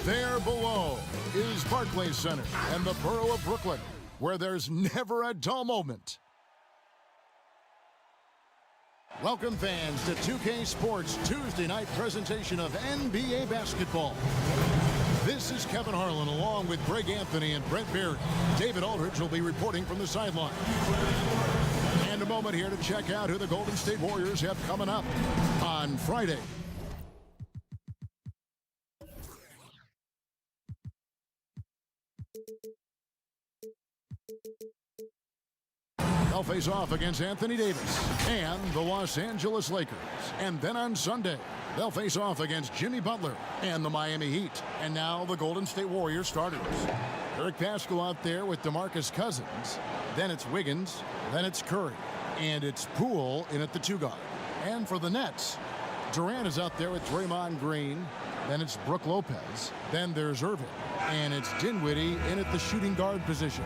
There below is Barclays Center and the borough of Brooklyn, where there's never a dull moment. Welcome fans to 2K Sports Tuesday night presentation of NBA basketball. This is Kevin Harlan along with Greg Anthony and Brent Barry. David Aldridge will be reporting from the sideline. And a moment here to check out who the Golden State Warriors have coming up on Friday. They'll face off against Anthony Davis and the Los Angeles Lakers. And then on Sunday, they'll face off against Jimmy Butler and the Miami Heat. And now the Golden State Warriors starters. Eric Paschall out there with DeMarcus Cousins. Then it's Wiggins. Then it's Curry. And it's Poole in at the 2 guard. And for the Nets, Durant is out there with Draymond Green. Then it's Brook Lopez. Then there's Irving. And it's Dinwiddie in at the shooting guard position.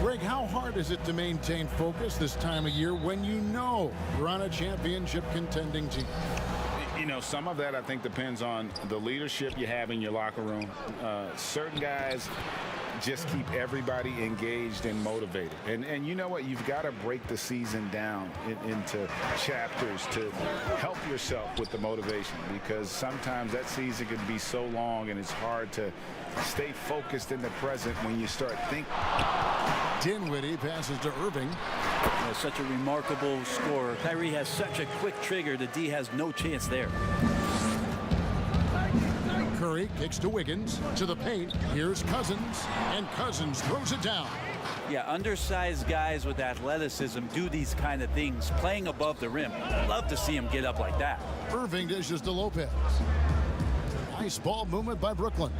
Greg, how hard is it to maintain focus this time of year when you know you're on a championship contending team? You know, some of that I think depends on the leadership you have in your locker room. Certain guys just keep everybody engaged and motivated. And you know what? You've got to break the season down into chapters to help yourself with the motivation, because sometimes that season can be so long and it's hard to stay focused in the present when you start thinking. Dinwiddie passes to Irving. Such a remarkable scorer. Kyrie has such a quick trigger. The D has no chance there. Curry kicks to Wiggins, to the paint. Here's Cousins, and Cousins throws it down. Yeah, undersized guys with athleticism do these kind of things, playing above the rim. Love to see him get up like that. Irving dishes to Lopez. Nice ball movement by Brooklyn.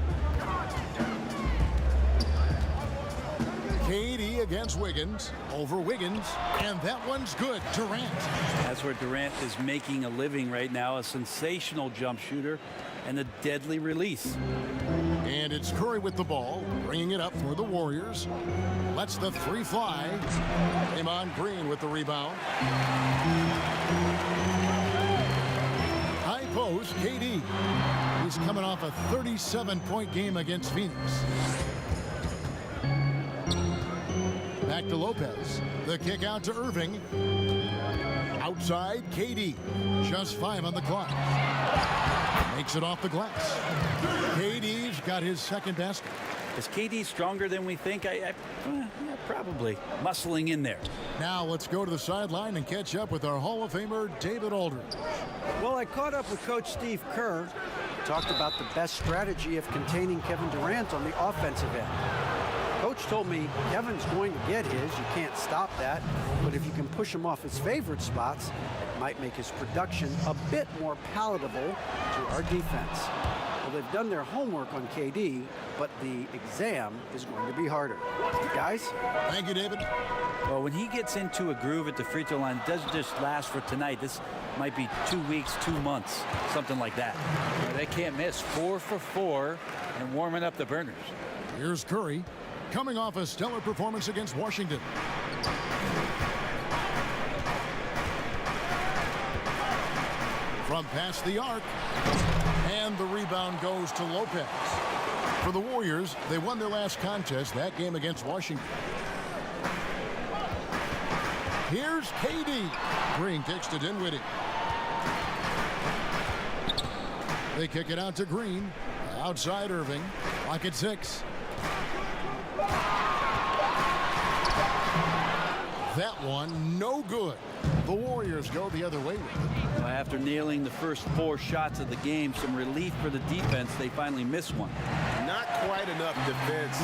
KD against Wiggins, over Wiggins, and that one's good. Durant. That's where Durant is making a living right now, a sensational jump shooter and a deadly release. And it's Curry with the ball, bringing it up for the Warriors. Lets the 3 fly. Draymond Green with the rebound. High post, KD. He's coming off a 37-point game against Phoenix. Back to Lopez. The kick out to Irving. Outside, KD. Just 5 on the clock. Makes it off the glass. KD's got his second basket. Is KD stronger than we think? Yeah, probably. Muscling in there. Now let's go to the sideline and catch up with our Hall of Famer, David Aldridge. Well, I caught up with Coach Steve Kerr. Talked about the best strategy of containing Kevin Durant on the offensive end. Coach told me Kevin's going to get his. You can't stop that. But if you can push him off his favorite spots, it might make his production a bit more palatable to our defense. Well, they've done their homework on KD, but the exam is going to be harder. Guys? Thank you, David. Well, when he gets into a groove at the free throw line, it doesn't just last for tonight. This might be 2 weeks, 2 months, something like that. Well, they can't miss. 4 for 4 and warming up the burners. Here's Curry, coming off a stellar performance against Washington. From past the arc, and the rebound goes to Lopez. For the Warriors, they won their last contest, that game against Washington. Here's KD. Green kicks to Dinwiddie. They kick it out to Green. Outside Irving. Clock at 6. That one, no good. The Warriors go the other way with it. After nailing the first 4 shots of the game, some relief for the defense. They finally missed one. Not quite enough defense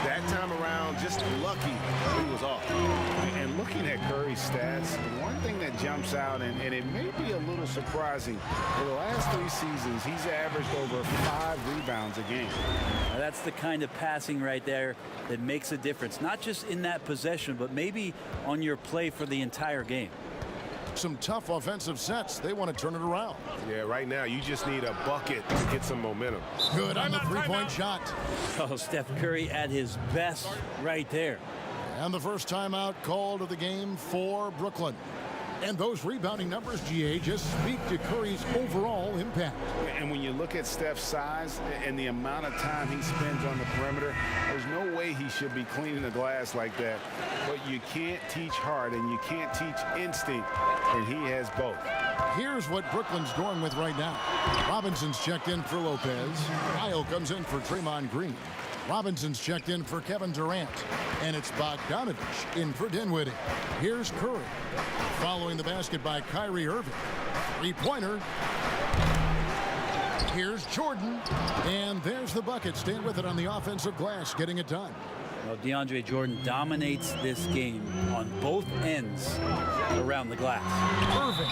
that time around. Just lucky he was off. And looking at Curry's stats, one thing that jumps out, and it may be a little surprising, for the last 3 seasons, he's averaged over 5 rebounds a game. Now that's the kind of passing right there that makes a difference, not just in that possession, but maybe on your play for the entire game. Some tough offensive sets. They want to turn it around. Yeah, right now you just need a bucket to get some momentum. Good on the 3-point shot. Oh, Steph Curry at his best right there. And the first timeout called of the game for Brooklyn. And those rebounding numbers, GA, just speak to Curry's overall impact. And when you look at Steph's size and the amount of time he spends on the perimeter, there's no way he should be cleaning the glass like that. But you can't teach heart and you can't teach instinct, and he has both. Here's what Brooklyn's going with right now. Robinson's checked in for Lopez. Kyle comes in for Draymond Green. Robinson's checked in for Kevin Durant. And it's Bogdanovich in for Dinwiddie. Here's Curry. Following the basket by Kyrie Irving. Three-pointer. Here's Jordan. And there's the bucket. Staying with it on the offensive glass, getting it done. Well, DeAndre Jordan dominates this game on both ends around the glass. Irving.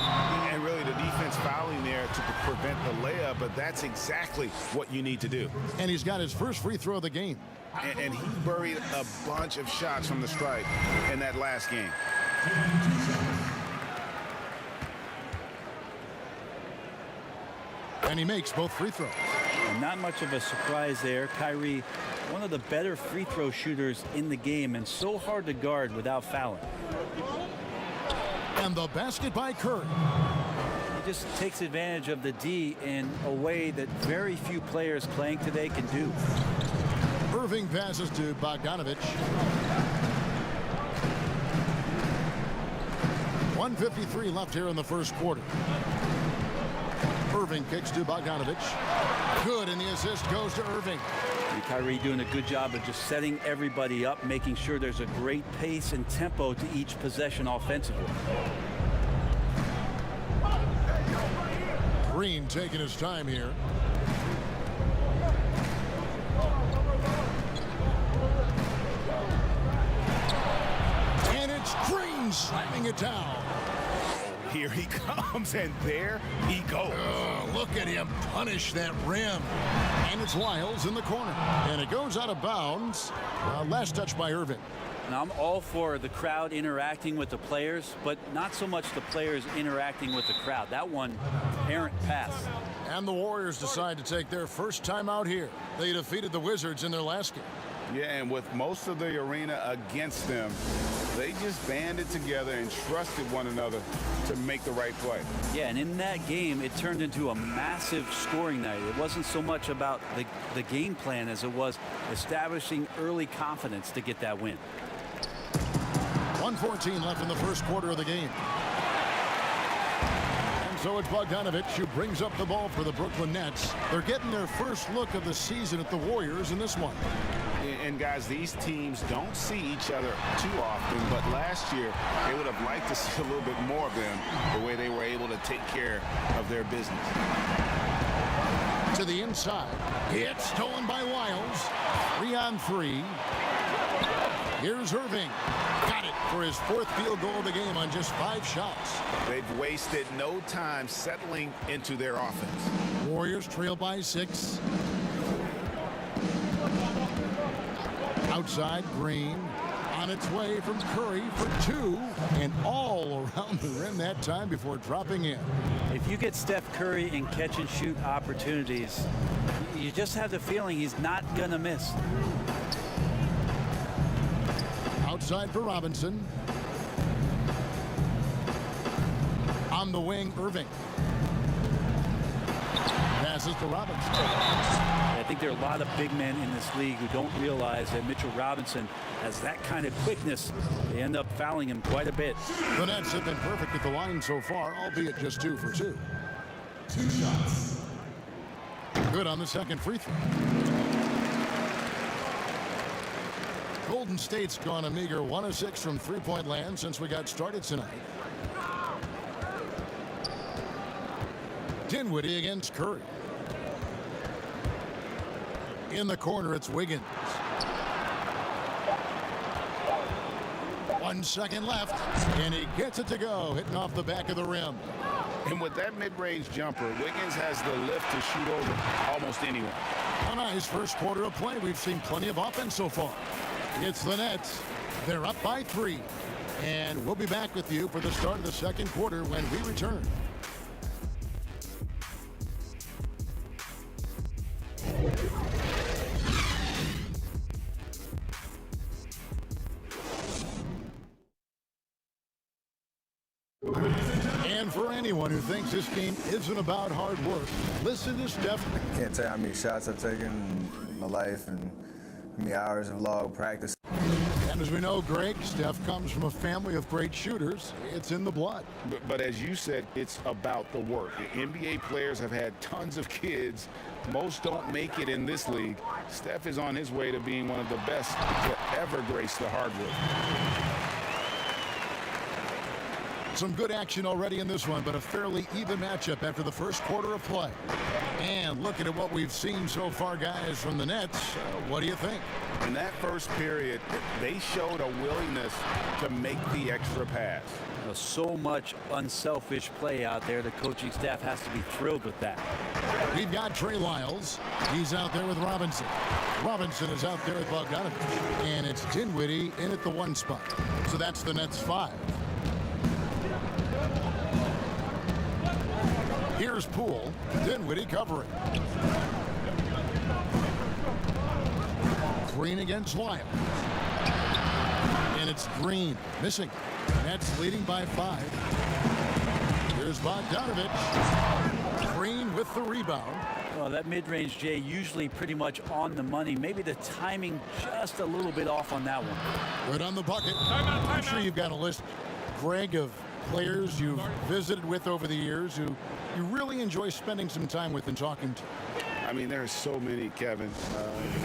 And really the defense fouling there to prevent the layup, but that's exactly what you need to do. And he's got his first free throw of the game. And he buried a bunch of shots from the stripe in that last game. And he makes both free throws. And not much of a surprise there. Kyrie, one of the better free throw shooters in the game and so hard to guard without fouling. And the basket by Curry. He just takes advantage of the D in a way that very few players playing today can do. Irving passes to Bogdanovich. 1:53 left here in the first quarter. Irving kicks to Bogdanovich. Good, and the assist goes to Irving. And Kyrie doing a good job of just setting everybody up, making sure there's a great pace and tempo to each possession offensively. Green taking his time here. And it's Green slamming it down. Here he comes, and there he goes. Look at him punish that rim. And it's Wiles in the corner. And it goes out of bounds. Last touch by Irving. Now, I'm all for the crowd interacting with the players, but not so much the players interacting with the crowd. That one, errant pass. And the Warriors decide to take their first time out here. They defeated the Wizards in their last game. Yeah, and with most of the arena against them, they just banded together and trusted one another to make the right play. Yeah, and in that game, it turned into a massive scoring night. It wasn't so much about the game plan as it was establishing early confidence to get that win. 1:14 left in the first quarter of the game. And so it's Bogdanovich who brings up the ball for the Brooklyn Nets. They're getting their first look of the season at the Warriors in this one. And guys, these teams don't see each other too often, but last year they would have liked to see a little bit more of them, the way they were able to take care of their business. To the inside. It's stolen by Wiles. 3-on-3. Here's Irving. Got it for his fourth field goal of the game on just 5 shots. They've wasted no time settling into their offense. Warriors trail by 6. Outside, Green on its way from Curry for 2, and all around the rim that time before dropping in. If you get Steph Curry in catch-and-shoot opportunities, you just have the feeling he's not going to miss. Outside for Robinson. On the wing, Irving. Passes to Robinson. I think there are a lot of big men in this league who don't realize that Mitchell Robinson has that kind of quickness. They end up fouling him quite a bit. The Nets have been perfect at the line so far, albeit just 2 for 2. 2 shots. Good on the second free throw. Golden State's gone a meager 1 of 6 from three-point land since we got started tonight. Dinwiddie against Curry. In the corner, it's Wiggins. 1 second left, and he gets it to go, hitting off the back of the rim. And with that mid-range jumper, Wiggins has the lift to shoot over almost anyone. A nice first quarter of play. We've seen plenty of offense so far. It's the Nets. They're up by 3. And we'll be back with you for the start of the second quarter when we return. And for anyone who thinks this game isn't about hard work, listen to Steph. Can't tell you how many shots I've taken in my life and how many hours of log practice. And as we know, Greg, Steph comes from a family of great shooters. It's in the blood. But as you said, it's about the work. The NBA players have had tons of kids. Most don't make it in this league. Steph is on his way to being one of the best to ever grace the hardwood. Some good action already in this one, but a fairly even matchup after the first quarter of play. And looking at what we've seen so far, guys, from the Nets, what do you think? In that first period, they showed a willingness to make the extra pass. So much unselfish play out there. The coaching staff has to be thrilled with that. We've got Trey Lyles. He's out there with Robinson. Robinson is out there with Bogdanovich. And it's Dinwiddie in at the 1 spot. So that's the Nets 5. Here's Poole. Dinwiddie covering. Green against Lyles. And it's Green missing. Nets leading by 5. Here's Bogdanovich. Green with the rebound. Well, that mid-range, Jay, usually pretty much on the money. Maybe the timing just a little bit off on that one. Good on the bucket. I'm sure you've got a list, Greg, of players you've visited with over the years who you really enjoy spending some time with and talking to. I mean, there are so many, Kevin.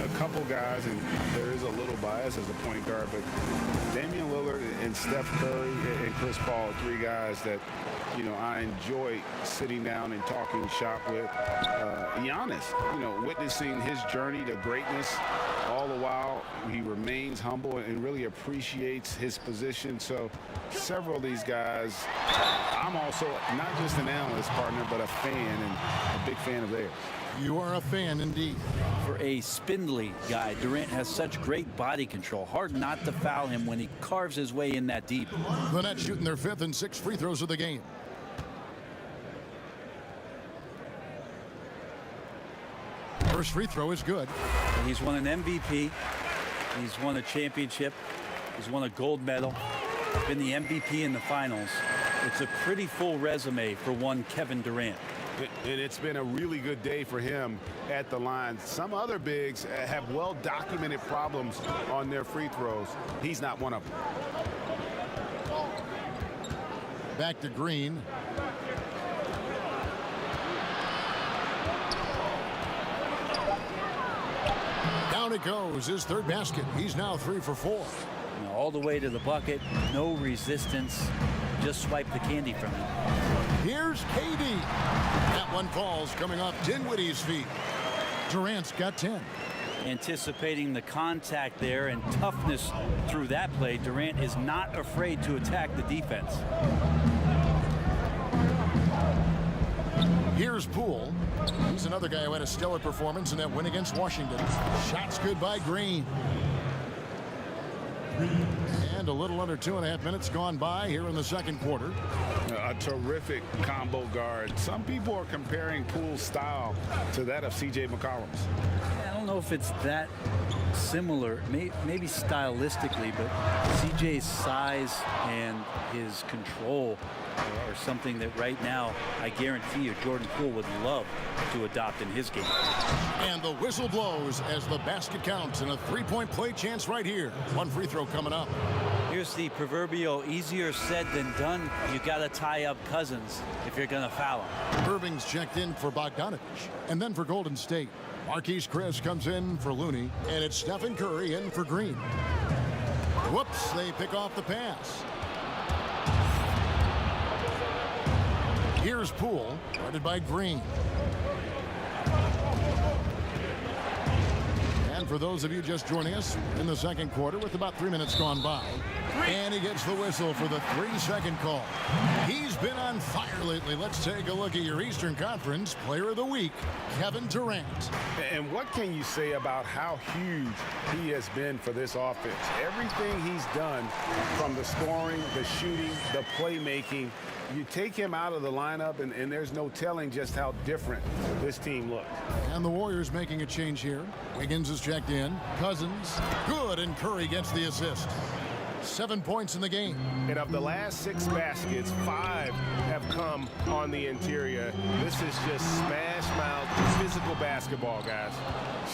A couple guys, and there is a little bias as a point guard, but Damian Lillard and Steph Curry and Chris Paul, 3 guys that, I enjoy sitting down and talking shop with. Giannis, witnessing his journey to greatness. All the while, he remains humble and really appreciates his position. So several of these guys, I'm also not just an analyst partner, but a fan and a big fan of theirs. You are a fan indeed. For a spindly guy, Durant has such great body control. Hard not to foul him when he carves his way in that deep. The Nets shooting their 5th and 6th free throws of the game. First free throw is good. He's won an MVP. He's won a championship. He's won a gold medal. Been the MVP in the finals. It's a pretty full resume for one Kevin Durant. And it's been a really good day for him at the line. Some other bigs have well-documented problems on their free throws. He's not one of them. Back to Green. Down it goes, his 3rd basket. He's now 3 for 4. All the way to the bucket, no resistance. Just swipe the candy from him. Here's KD. That one falls coming off Dinwiddie's feet. Durant's got 10. Anticipating the contact there and toughness through that play, Durant is not afraid to attack the defense. Here's Poole. He's another guy who had a stellar performance in that win against Washington. Shots good by Green. And a little under 2.5 minutes gone by here in the second quarter. A terrific combo guard. Some people are comparing Poole's style to that of C.J. McCollum's. I don't know if it's that similar, maybe stylistically, but CJ's size and his control are something that right now I guarantee you Jordan Poole would love to adopt in his game. And the whistle blows as the basket counts and a 3-point play chance right here. One free throw coming up. Here's the proverbial easier said than done. You got to tie up Cousins if you're going to foul him. Irving's checked in for Bogdanovich. And then for Golden State, Marquise Chris comes in for Looney. And it's Stephen Curry in for Green. Whoops, they pick off the pass. Here's Poole, guarded by Green. And for those of you just joining us in the second quarter with about 3 minutes gone by, and he gets the whistle for the 3-second call. He's been on fire lately. Let's take a look at your Eastern Conference Player of the Week, Kevin Durant. And what can you say about how huge he has been for this offense? Everything he's done, from the scoring, the shooting, the playmaking, you take him out of the lineup, and there's no telling just how different this team looks. And the Warriors making a change here. Wiggins is checked in. Cousins, good, and Curry gets the assist. 7 points in the game. And of the last 6 baskets, 5 have come on the interior. This is just smash mouth physical basketball, guys.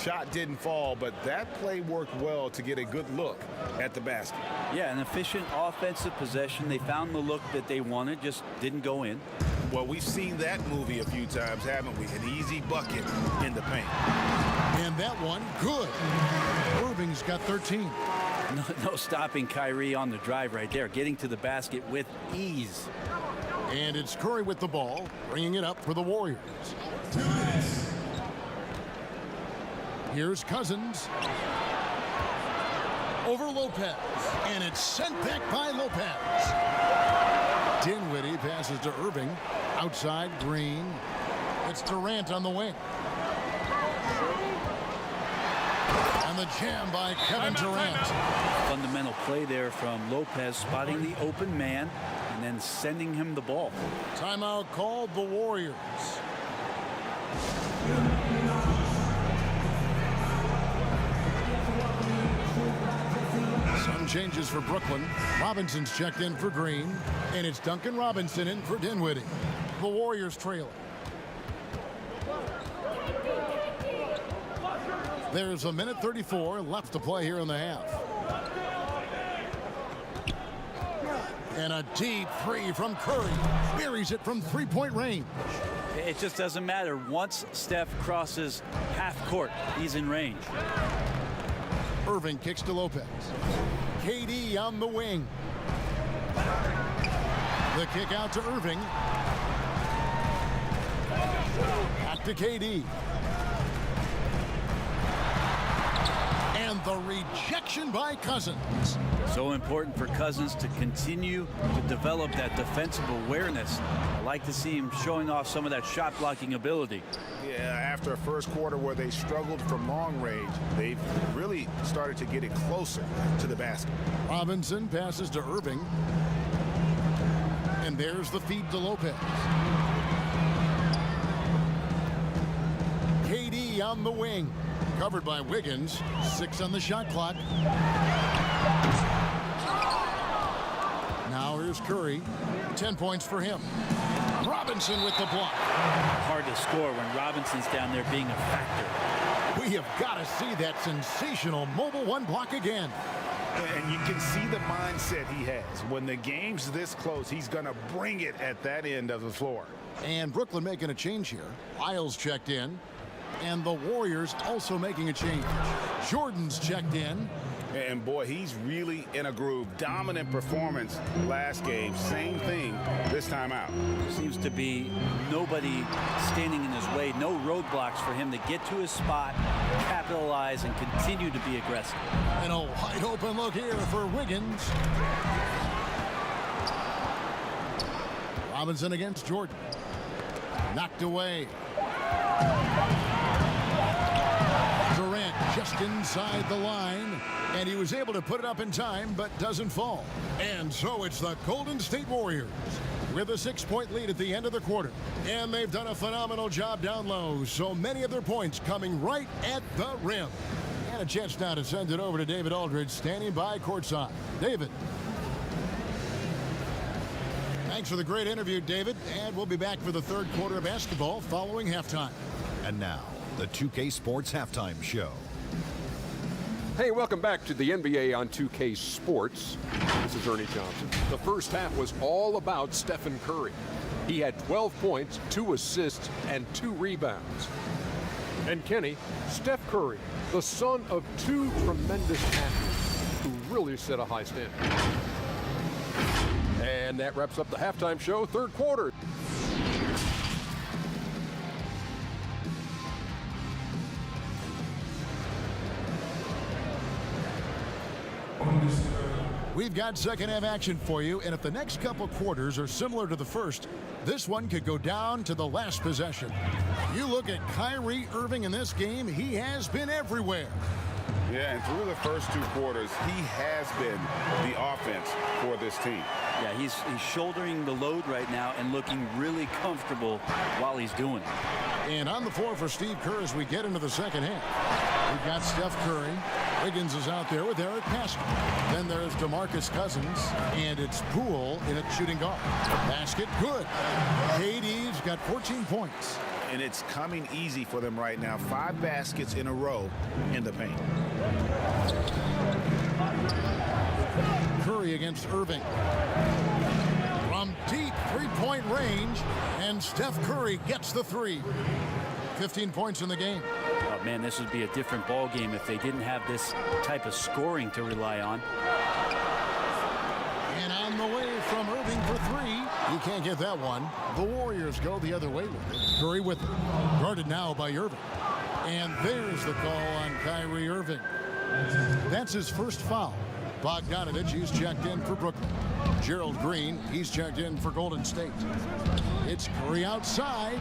Shot didn't fall, but that play worked well to get a good look at the basket. Yeah, an efficient offensive possession. They found the look that they wanted, just didn't go in. Well, we've seen that movie a few times, haven't we? An easy bucket in the paint. And that one, good. Irving's got 13. No stopping Kyrie on the drive right there, getting to the basket with ease. And it's Curry with the ball, bringing it up for the Warriors. 2 minutes. Here's Cousins. Over Lopez. And it's sent back by Lopez. Dinwiddie passes to Irving. Outside, Green. It's Durant on the wing. And the jam by Kevin Durant. Fundamental play there from Lopez, spotting the open man and then sending him the ball. Timeout called the Warriors. Some changes for Brooklyn. Robinson's checked in for Green. And it's Duncan Robinson in for Dinwiddie. The Warriors trail. There's a minute 34 left to play here in the half. And a deep three from Curry. Buries it from three-point range. It just doesn't matter. Once Steph crosses half court, he's in range. Irving kicks to Lopez. KD on the wing. The kick out to Irving. Back to KD. And the rejection by Cousins. So important for Cousins to continue to develop that defensive awareness. I like to see him showing off some of that shot blocking ability. Yeah, after a first quarter where they struggled from long range, they've really started to get it closer to the basket. Robinson passes to Irving. And there's the feed to Lopez. KD on the wing. Covered by Wiggins. 6 on the shot clock. Now here's Curry. 10 points for him. Robinson with the block. Hard to score when Robinson's down there being a factor. We have got to see that sensational mobile one block again. And you can see the mindset he has. When the game's this close, he's going to bring it at that end of the floor. And Brooklyn making a change here. Lyles checked in. And the Warriors also making a change. Jordan's checked in. And boy, he's really in a groove. Dominant performance last game. Same thing this time out. Seems to be nobody standing in his way. No roadblocks for him to get to his spot, capitalize, and continue to be aggressive. And a wide open look here for Wiggins. Robinson against Jordan. Knocked away. Durant just inside the line, and he was able to put it up in time, but doesn't fall. And so it's the Golden State Warriors with a 6-point lead at the end of the quarter. And they've done a phenomenal job down low, so many of their points coming right at the rim. And a chance now to send it over to David Aldridge, standing by courtside. David. Thanks for the great interview, David. And we'll be back for the third quarter of basketball following halftime. And now, the 2K Sports Halftime Show. Hey, welcome back to the NBA on 2K Sports. This is Ernie Johnson. The first half was all about Stephen Curry. He had 12 points, 2 assists, and 2 rebounds. And Kenny, Steph Curry, the son of 2 tremendous athletes who really set a high standard. And that wraps up the halftime show, third quarter. We've got second half action for you, and if the next couple quarters are similar to the first, this one could go down to the last possession. You look at Kyrie Irving in this game, he has been everywhere. Yeah, and through the first 2 quarters, he has been the offense for this team. Yeah, he's shouldering the load right now and looking really comfortable while he's doing it. And on the floor for Steve Kerr as we get into the second half. We've got Steph Curry. Wiggins is out there with Eric Pascal. Then there's DeMarcus Cousins, and it's Poole in at shooting guard. Basket, good. KD's got 14 points. And it's coming easy for them right now. 5 baskets in a row in the paint. Curry against Irving. From deep three-point range, and Steph Curry gets the three. 15 points in the game. Oh, man, this would be a different ball game if they didn't have this type of scoring to rely on. And on the way from Irving for three. You can't get that one. The Warriors go the other way with it. Curry with it. Guarded now by Irving. And there's the call on Kyrie Irving. That's his first foul. Bogdanovich, he's checked in for Brooklyn. Gerald Green, he's checked in for Golden State. It's Curry outside.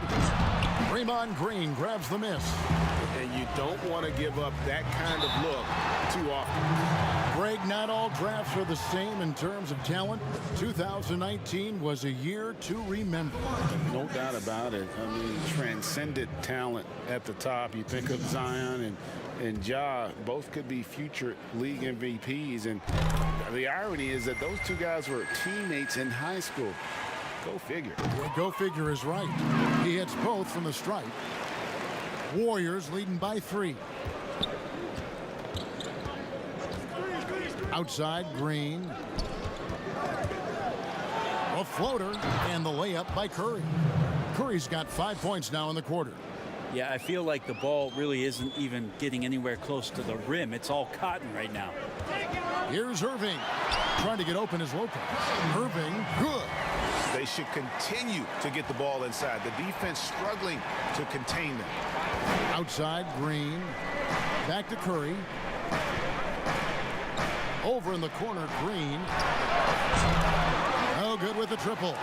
Draymond Green grabs the miss. And you don't want to give up that kind of look too often. Greg, not all drafts are the same in terms of talent. 2019 was a year to remember. No doubt about it. I mean, transcendent talent at the top. You think of Zion and Ja, both could be future league MVPs. And the irony is that those two guys were teammates in high school. Go figure. Yeah, go figure is right. He hits both from the stripe. Warriors leading by 3. Outside, Green. A floater and the layup by Curry. Curry's got 5 points now in the quarter. Yeah, I feel like the ball really isn't even getting anywhere close to the rim. It's all cotton right now. Here's Irving. Trying to get open is Lopez. Irving, good. They should continue to get the ball inside. The defense struggling to contain them. Outside, Green. Back to Curry. Over in the corner, Green. Oh, good with the triple.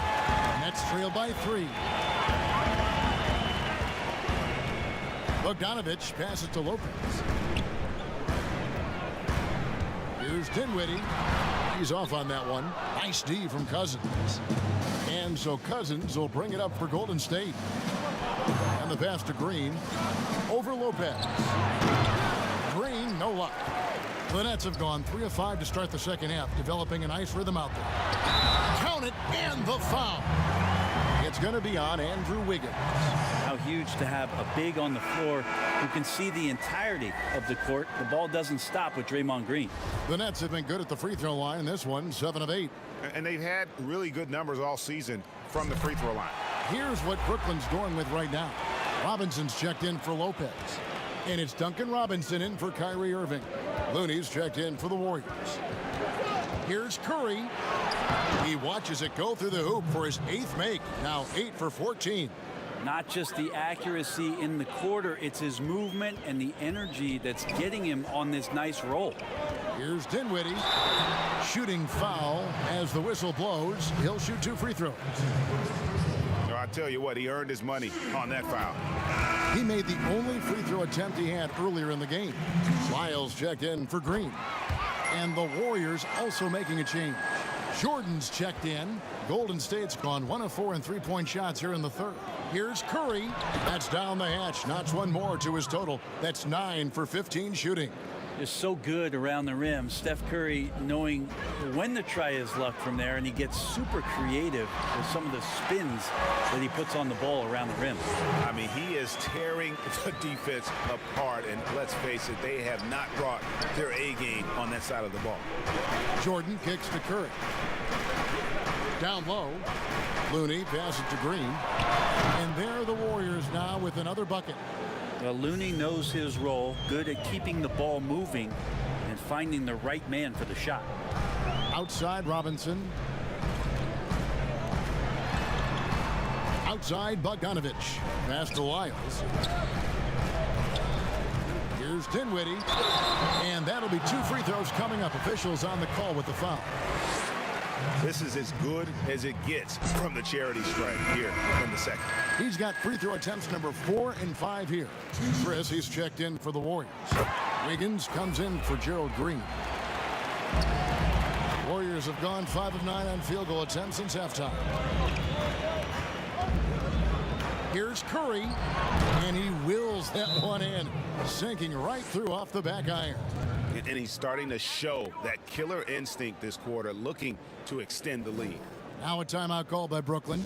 Nets trail by 3. Bogdanovich passes to Lopez. Here's Dinwiddie. He's off on that one. Nice D from Cousins. And so Cousins will bring it up for Golden State. And the pass to Green. Over Lopez. Green, no luck. The Nets have gone 3 of 5 to start the second half, developing a nice rhythm out there. Count it, and the foul. It's going to be on Andrew Wiggins. How huge to have a big on the floor who can see the entirety of the court. The ball doesn't stop with Draymond Green. The Nets have been good at the free throw line. This one, 7 of 8. And they've had really good numbers all season from the free throw line. Here's what Brooklyn's going with right now. Robinson's checked in for Lopez. And it's Duncan Robinson in for Kyrie Irving. Looney's checked in for the Warriors. Here's Curry. He watches it go through the hoop for his 8th make. Now 8 for 14. Not just the accuracy in the quarter, it's his movement and the energy that's getting him on this nice roll. Here's Dinwiddie. Shooting foul as the whistle blows. He'll shoot 2 free throws. I tell you what, he earned his money on that foul. He made the only free throw attempt he had earlier in the game. Lyles checked in for Green. And the Warriors also making a change. Jordan's checked in. Golden State's gone 1 of 4 in 3-point shots here in the third. Here's Curry. That's down the hatch. Knocks one more to his total. That's 9 for 15 shooting. Is so good around the rim. Steph Curry knowing when to try his luck from there, and he gets super creative with some of the spins that he puts on the ball around the rim. I mean, he is tearing the defense apart, and let's face it, they have not brought their A game on that side of the ball. Jordan kicks to Curry. Down low. Looney passes to Green. And there are the Warriors now with another bucket. Well, Looney knows his role, good at keeping the ball moving and finding the right man for the shot. Outside, Robinson. Outside, Bogdanovich. Pass to Lyles. Here's Dinwiddie. And that'll be 2 free throws coming up. Officials on the call with the foul. This is as good as it gets from the charity stripe here in the second. He's got free throw attempts number 4 and 5 here. Chris, he's checked in for the Warriors. Wiggins comes in for Gerald Green. Warriors have gone 5 of 9 on field goal attempts since halftime. Here's Curry, and he wills that one in, sinking right through off the back iron. And he's starting to show that killer instinct this quarter, looking to extend the lead. Now a timeout call by Brooklyn.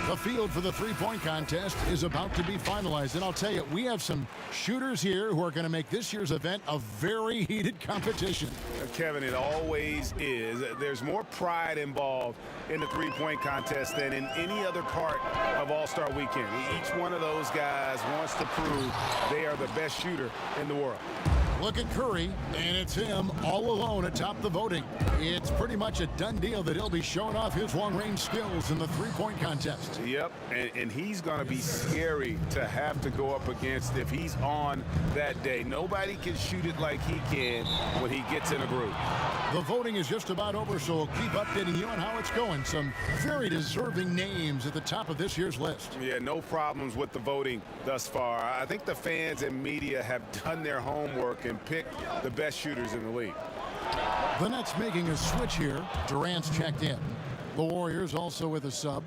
The field for the three-point contest is about to be finalized. And I'll tell you, we have some shooters here who are going to make this year's event a very heated competition. Kevin, it always is. There's more pride involved in the three-point contest than in any other part of All-Star Weekend. Each one of those guys wants to prove they are the best shooter in the world. Look at Curry, and it's him all alone atop the voting. It's pretty much a done deal that he'll be showing off his long-range skills in the three-point contest. Yep, and he's going to be scary to have to go up against if he's on that day. Nobody can shoot it like he can when he gets in a groove. The voting is just about over, so we'll keep updating you on how it's going. Some very deserving names at the top of this year's list. Yeah, no problems with the voting thus far. I think the fans and media have done their homework and picked the best shooters in the league. The Nets making a switch here. Durant's checked in. The Warriors also with a sub.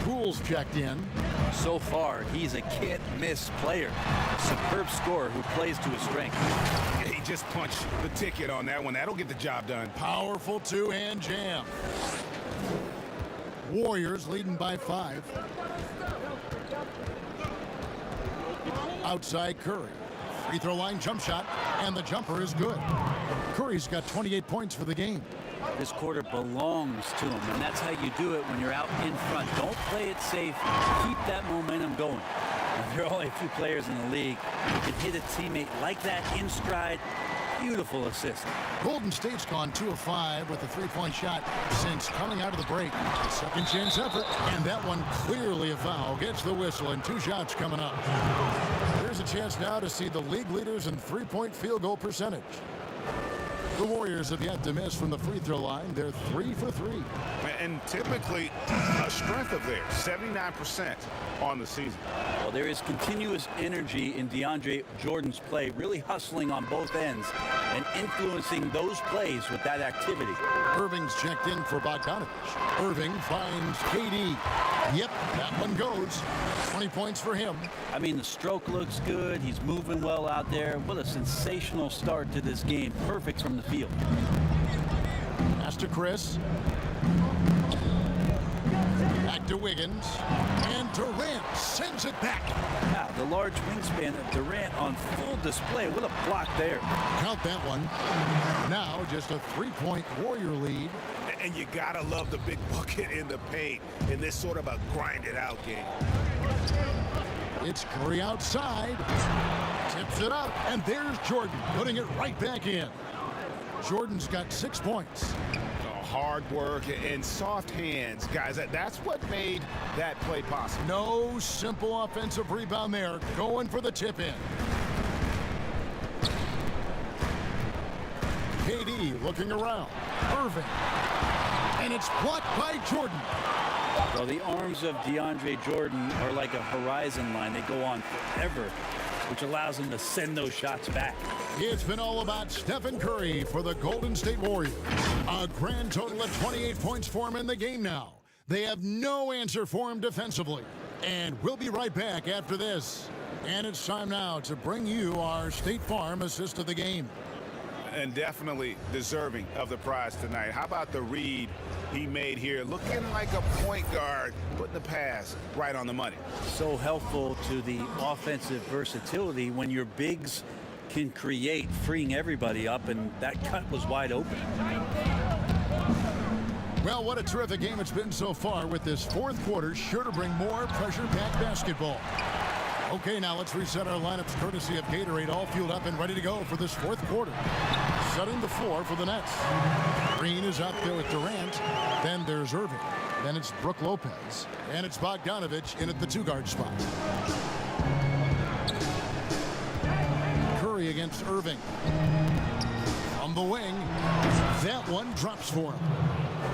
Poole's checked in. So far, he's a can't-miss player. A superb scorer who plays to his strength. He just punched the ticket on that one. That'll get the job done. Powerful two-hand jam. Warriors leading by 5. Outside Curry. Free throw line jump shot, and the jumper is good. Curry's got 28 points for the game. This quarter belongs to him, and that's how you do it when you're out in front. Don't play it safe. Keep that momentum going. Now, there are only a few players in the league who can hit a teammate like that in stride. Beautiful assist. Golden State's gone 2 of 5 with a three-point shot since coming out of the break. Second chance effort, and that one clearly a foul. Gets the whistle, and 2 shots coming up. There's a chance now to see the league leaders in three-point field goal percentage. The Warriors have yet to miss from the free throw line. They're 3 for 3. And typically a strength of theirs, 79% on the season. Well, there is continuous energy in DeAndre Jordan's play, really hustling on both ends and influencing those plays with that activity. Irving's checked in for Bogdanovich. Irving finds KD. Yep, that one goes. 20 points for him. I mean, the stroke looks good. He's moving well out there. What a sensational start to this game. Perfect from the field. Pass to Chris. Back to Wiggins. And Durant sends it back. Now, the large wingspan of Durant on full display. What a block there. Count that one. Now just a 3-point Warrior lead. And you gotta love the big bucket in the paint in this sort of a grind-it-out game. It's Curry outside. Tips it up, and there's Jordan putting it right back in. Jordan's got 6 points. Hard work and soft hands, guys. That's what made that play possible. No simple offensive rebound there. Going for the tip-in. KD looking around. Irving. And it's blocked by Jordan. Well, the arms of DeAndre Jordan are like a horizon line. They go on forever, which allows him to send those shots back. It's been all about Stephen Curry for the Golden State Warriors. A grand total of 28 points for him in the game now. They have no answer for him defensively. And we'll be right back after this. And it's time now to bring you our State Farm assist of the game. And definitely deserving of the prize tonight. How about the read he made here? Looking like a point guard, putting the pass right on the money. So helpful to the offensive versatility when your bigs can create, freeing everybody up, and that cut was wide open. Well, what a terrific game it's been so far, with this fourth quarter sure to bring more pressure-packed basketball. Okay, now let's reset our lineups courtesy of Gatorade, all fueled up and ready to go for this fourth quarter. Setting the floor for the Nets. Green is out there with Durant. Then there's Irving. Then it's Brook Lopez. And it's Bogdanovich in at the 2-guard spot. Curry against Irving. From the wing, that one drops for him.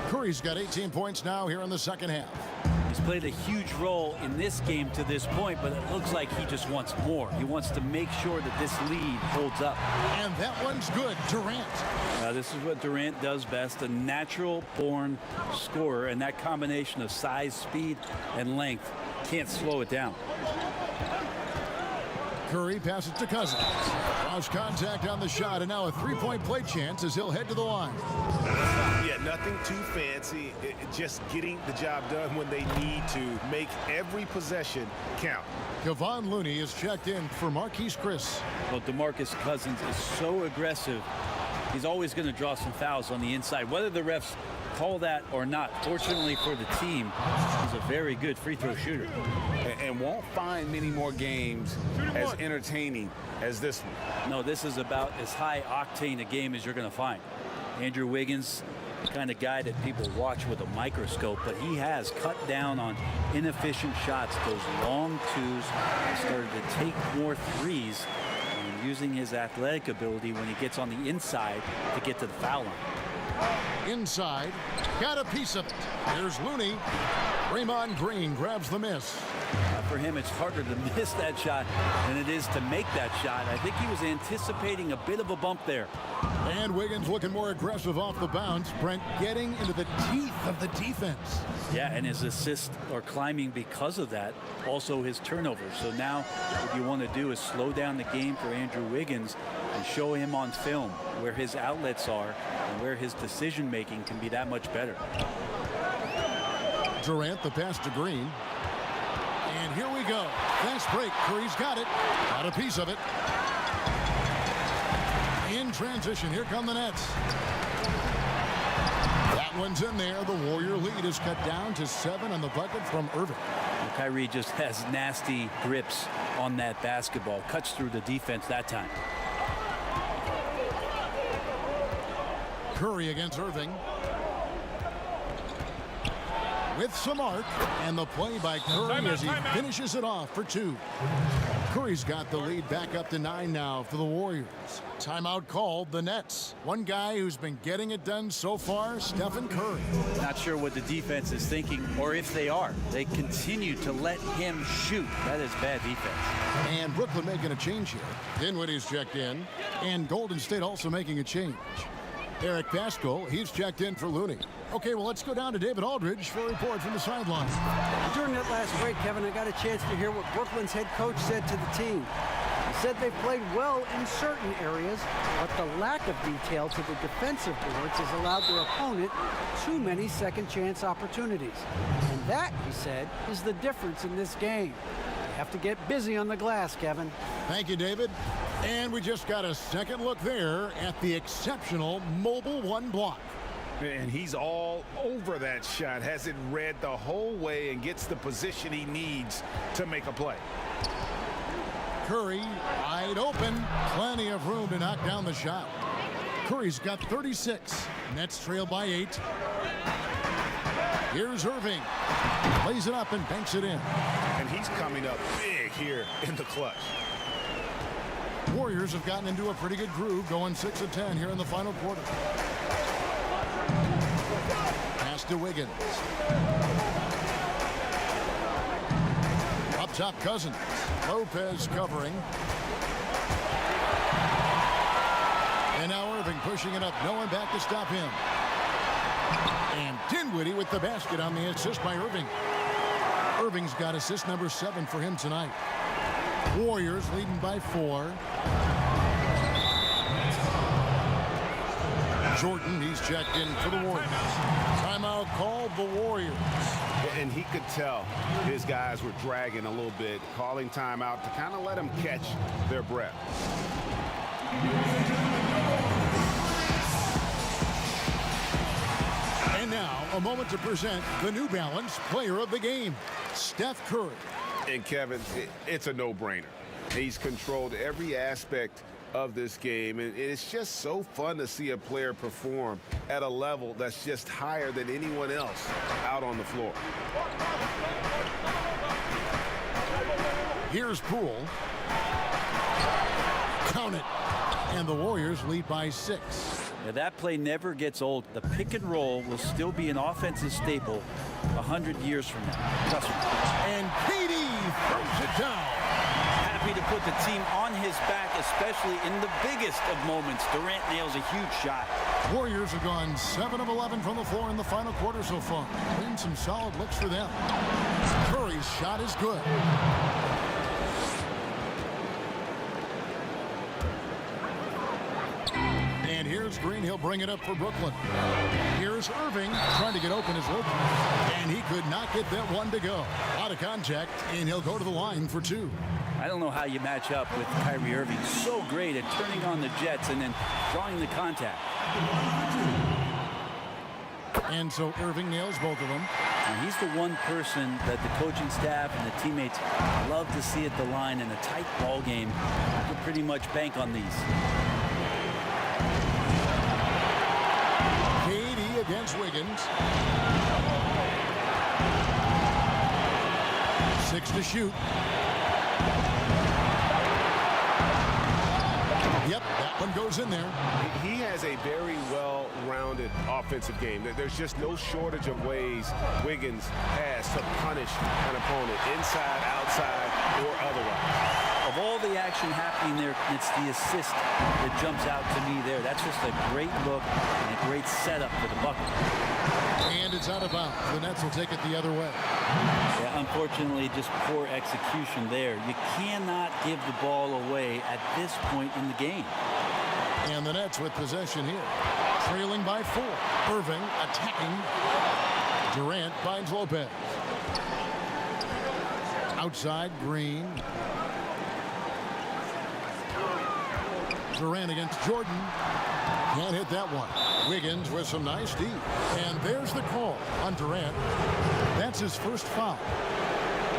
Curry's got 18 points now here in the second half. He's played a huge role in this game to this point, but it looks like he just wants more. He wants to make sure that this lead holds up. And that one's good. Durant. This is what Durant does best, a natural-born scorer, and that combination of size, speed, and length can't slow it down. Curry passes to Cousins. Lost contact on the shot, and now a three-point play chance as he'll head to the line. Yeah, nothing too fancy. Just getting the job done when they need to. Make every possession count. Kevon Looney is checked in for Marquise Chris. Well, DeMarcus Cousins is so aggressive. He's always going to draw some fouls on the inside, whether the refs call that or not. Fortunately for the team, he's a very good free throw shooter. And won't find many more games as entertaining as this one. No, this is about as high octane a game as you're going to find. Andrew Wiggins, the kind of guy that people watch with a microscope, but he has cut down on inefficient shots, those long twos, started to take more threes, and using his athletic ability when he gets on the inside to get to the foul line. Inside, got a piece of it. There's Looney. Draymond Green grabs the miss. For him, it's harder to miss that shot than it is to make that shot. I think he was anticipating a bit of a bump there. And Wiggins looking more aggressive off the bounce. Brent getting into the teeth of the defense. Yeah, and his assists are climbing because of that. Also his turnovers. So now what you want to do is slow down the game for Andrew Wiggins and show him on film where his outlets are and where his decision making can be that much better. Durant, the pass to Green. And here we go. Fast break. Curry's got it. Got a piece of it. In transition, here come the Nets. That one's in there. The Warrior lead is cut down to 7 on the bucket from Irving. Kyrie just has nasty grips on that basketball. Cuts through the defense that time. Curry against Irving. With some arc, and the play by Curry as he finishes it off for 2. Curry's got the lead back up to 9 now for the Warriors. Timeout called, the Nets. One guy who's been getting it done so far, Stephen Curry. Not sure what the defense is thinking, or if they are. They continue to let him shoot. That is bad defense. And Brooklyn making a change here. Dinwiddie's checked in, and Golden State also making a change. Eric Pascal, he's checked in for Looney. Okay, well, let's go down to David Aldridge for a report from the sideline. During that last break, Kevin, I got a chance to hear what Brooklyn's head coach said to the team. He said they've played well in certain areas, but the lack of detail to the defensive boards has allowed their opponent too many second chance opportunities. And that, he said, is the difference in this game. You have to get busy on the glass, Kevin. Thank you, David. And we just got a second look there at the exceptional Mobile One block. And he's all over that shot, has it read the whole way and gets the position he needs to make a play. Curry wide open, plenty of room to knock down the shot. Curry's got 36. Nets trail by 8. Here's Irving. Plays it up and banks it in. And he's coming up big here in the clutch. Warriors have gotten into a pretty good groove, going 6 of 10 here in the final quarter. Pass to Wiggins. Up top, Cousins. Lopez covering. And now Irving pushing it up. No one back to stop him. And Dinwiddie with the basket on the assist by Irving. Irving's got assist number 7 for him tonight. Warriors leading by 4. Jordan, he's checked in for the Warriors. Timeout called the Warriors. And he could tell his guys were dragging a little bit, calling timeout to kind of let them catch their breath. And now, a moment to present the New Balance Player of the Game, Steph Curry. And Kevin, it's a no-brainer. He's controlled every aspect of this game, and it's just so fun to see a player perform at a level that's just higher than anyone else out on the floor. Here's Poole. Count it. And the Warriors lead by 6. Now that play never gets old. The pick and roll will still be an offensive staple 100 years from now. Trust me. And KD throws it down. Happy to put the team on his back, especially in the biggest of moments. Durant nails a huge shot. Warriors have gone 7 of 11 from the floor in the final quarter so far. Been some solid looks for them. Curry's shot is good. And here's Green. He'll bring it up for Brooklyn. Here's Irving trying to get open as Loki. And he could not get that one to go. Out of contact, and he'll go to the line for 2. I don't know how you match up with Kyrie Irving. So great at turning on the jets and then drawing the contact. And so Irving nails both of them. And he's the one person that the coaching staff and the teammates love to see at the line in a tight ball game. You can pretty much bank on these. KD against Wiggins. 6 to shoot. Yep, that one goes in there. He has a very well-rounded offensive game. There's just no shortage of ways Wiggins has to punish an opponent, inside, outside, or otherwise. Of all the action happening there, it's the assist that jumps out to me there. That's just a great look and a great setup for the bucket. And it's out of bounds. The Nets will take it the other way. Yeah, unfortunately, just poor execution there. You cannot give the ball away at this point in the game. And the Nets with possession here. Trailing by 4. Irving attacking. Durant finds Lopez. Outside, Green. Durant against Jordan. Can't hit that one. Wiggins with some nice D. And there's the call on Durant. That's his first foul.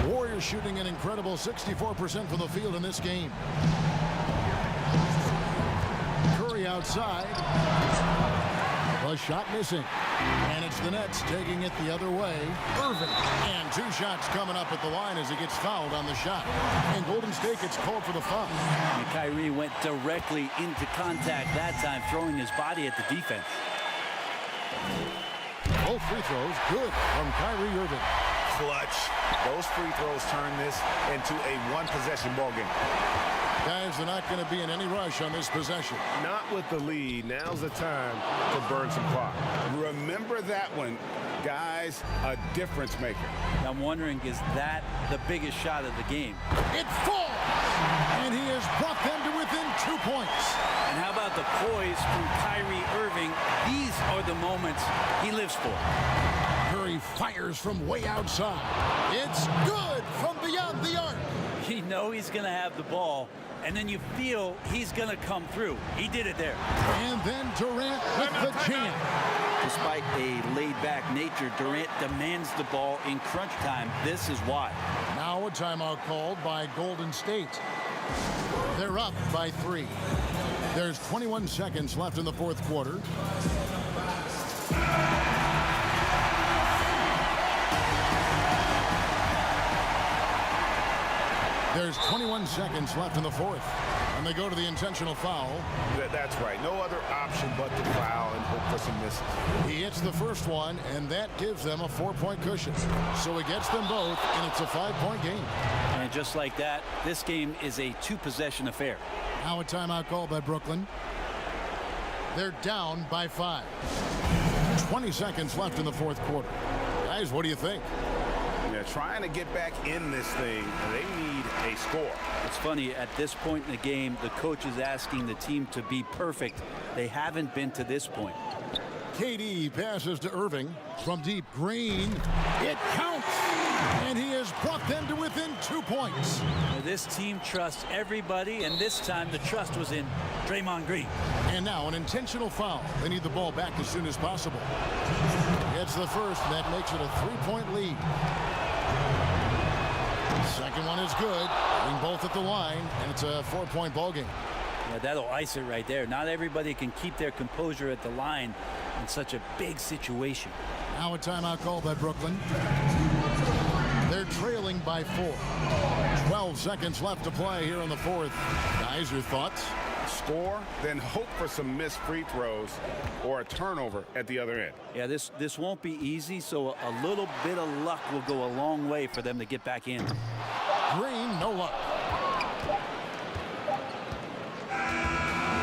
Warriors shooting an incredible 64% from the field in this game. Curry outside. The shot missing. And it's the Nets taking it the other way. Irving. And 2 shots coming up at the line as he gets fouled on the shot. And Golden State gets called for the foul. And Kyrie went directly into contact that time, throwing his body at the defense. Both free throws good from Kyrie Irving. Clutch. Those free throws turn this into a one-possession ball game. Guys, they're not going to be in any rush on this possession. Not with the lead. Now's the time to burn some clock. Remember that one, guys, a difference maker. I'm wondering, is that the biggest shot of the game? It falls! And he has brought them to within 2 points. And how about the poise from Kyrie Irving? These are the moments he lives for. Curry fires from way outside. It's good from beyond the arc. You know he's going to have the ball, and then you feel he's going to come through. He did it there. And then Durant with the jam. Despite a laid-back nature, Durant demands the ball in crunch time. This is why. Now a timeout called by Golden State. They're up by 3. There's 21 seconds left in the 4th quarter. There's 21 seconds left in the 4th. And they go to the intentional foul. That's right. No other option but to foul and hope for some misses. He hits the first one, and that gives them a 4-point cushion. So he gets them both, and it's a 5-point game. And just like that, this game is a 2-possession affair. Now a timeout call by Brooklyn. They're down by 5. 20 seconds left in the 4th quarter. Guys, what do you think? Yeah, trying to get back in this thing, they need a score. It's funny, at this point in the game, the coach is asking the team to be perfect. They haven't been to this point. KD passes to Irving from deep. Green. It counts. And he has brought them to within 2 points. Now, this team trusts everybody, and this time the trust was in Draymond Green. And now an intentional foul. They need the ball back as soon as possible. It's the first, and that makes it a 3-point lead. Second one is good. Being both at the line, and it's a 4-point ball game. Yeah, that'll ice it right there. Not everybody can keep their composure at the line in such a big situation. Now a timeout call by Brooklyn. They're trailing by 4. 12 seconds left to play here in the 4th. Guys, your thoughts? score, then hope for some missed free throws or a turnover at the other end. Yeah, this won't be easy, so a little bit of luck will go a long way for them to get back in. Green, no luck.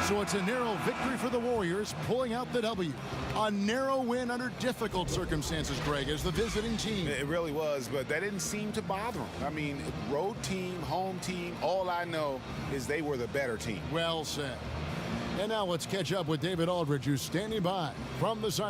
So it's a narrow victory for the Warriors, pulling out the W. A narrow win under difficult circumstances, Greg, as the visiting team. It really was, but that didn't seem to bother them. I mean, road team, home team, all I know is they were the better team. Well said. And now let's catch up with David Aldridge, who's standing by from the side.